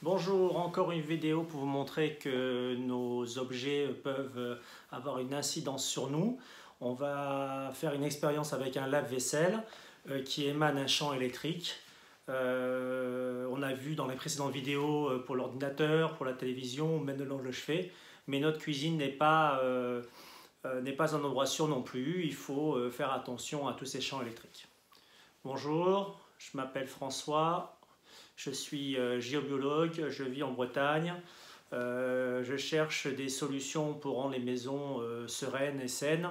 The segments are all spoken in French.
Bonjour, encore une vidéo pour vous montrer que nos objets peuvent avoir une incidence sur nous. On va faire une expérience avec un lave-vaisselle qui émane un champ électrique. On a vu dans les précédentes vidéos pour l'ordinateur, pour la télévision, même le chevet, mais notre cuisine n'est pas un endroit sûr non plus. Il faut faire attention à tous ces champs électriques. Bonjour, je m'appelle François. Je suis géobiologue, je vis en Bretagne. Je cherche des solutions pour rendre les maisons sereines et saines.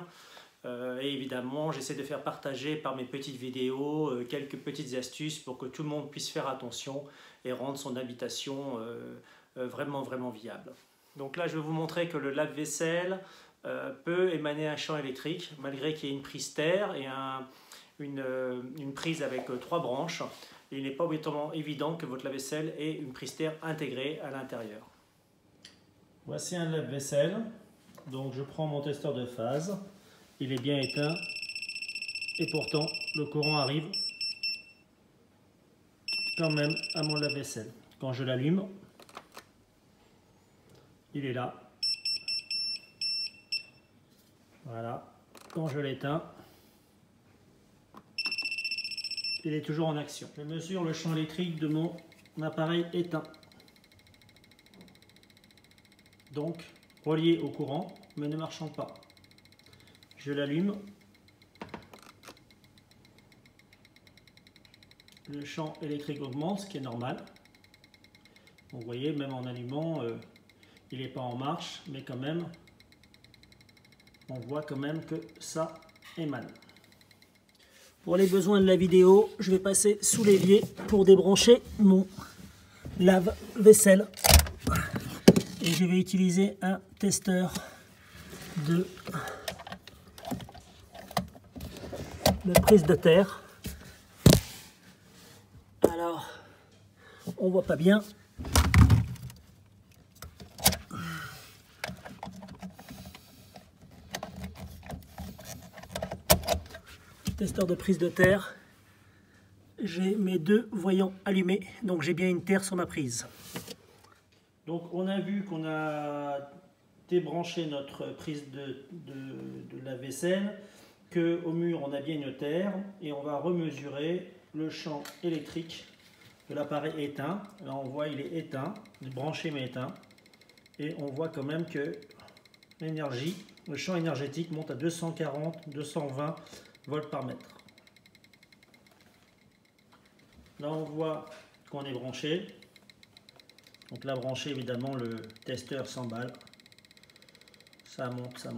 Et évidemment, j'essaie de faire partager par mes petites vidéos quelques petites astuces pour que tout le monde puisse faire attention et rendre son habitation vraiment viable. Donc là, je vais vous montrer que le lave-vaisselle peut émaner un champ électrique, malgré qu'il y ait une prise terre et une prise avec 3 branches. Il n'est pas obligatoirement évident que votre lave-vaisselle ait une prise terre intégrée à l'intérieur. Voici un lave-vaisselle. Donc je prends mon testeur de phase. Il est bien éteint. Et pourtant, le courant arrive quand même à mon lave-vaisselle. Quand je l'allume, il est là. Voilà. Quand je l'éteins, il est toujours en action. Je mesure le champ électrique de mon appareil éteint. Donc, relié au courant, mais ne marchant pas. Je l'allume. Le champ électrique augmente, ce qui est normal. Vous voyez, même en allumant, il n'est pas en marche, mais quand même, on voit quand même que ça émane. Pour les besoins de la vidéo, je vais passer sous l'évier pour débrancher mon lave-vaisselle. Et je vais utiliser un testeur de prise de terre. Alors, on voit pas bien. Testeur de prise de terre, j'ai mes 2 voyants allumés, donc j'ai bien une terre sur ma prise. Donc on a vu qu'on a débranché notre prise de lave-vaisselle, qu'au mur on a bien une terre, et on va remesurer le champ électrique de l'appareil éteint. Là on voit il est éteint, branché mais éteint, et on voit quand même que l'énergie, le champ énergétique monte à 240-220 volts par mètre. Là on voit qu'on est branché. Donc là branché, évidemment le testeur s'emballe. Ça monte.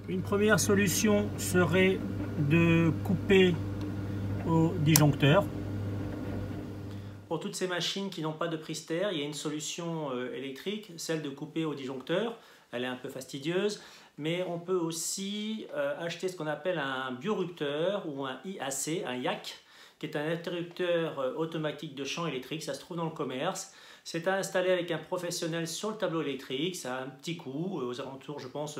Une première solution serait de couper au disjoncteur. Pour toutes ces machines qui n'ont pas de prise terre, il y a une solution électrique, celle de couper au disjoncteur. Elle est un peu fastidieuse, mais on peut aussi acheter ce qu'on appelle un biorupteur ou un IAC, un IAC, qui est un interrupteur automatique de champ électrique. Ça se trouve dans le commerce. C'est à installer avec un professionnel sur le tableau électrique. Ça a un petit coût, aux alentours, je pense,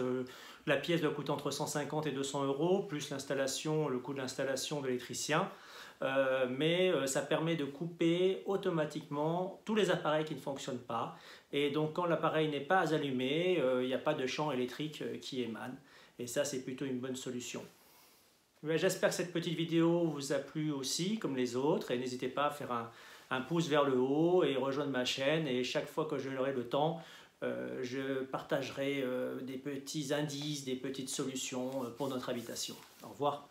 la pièce doit coûter entre 150 et 200 €, plus l'installation, le coût de l'installation de l'électricien. Mais ça permet de couper automatiquement tous les appareils qui ne fonctionnent pas. Et donc quand l'appareil n'est pas allumé, il n'y a pas de champ électrique qui émane. Et ça, c'est plutôt une bonne solution. J'espère que cette petite vidéo vous a plu aussi, comme les autres. Et n'hésitez pas à faire un pouce vers le haut et rejoindre ma chaîne. Et chaque fois que j'aurai le temps, je partagerai des petits indices, des petites solutions pour notre habitation. Au revoir.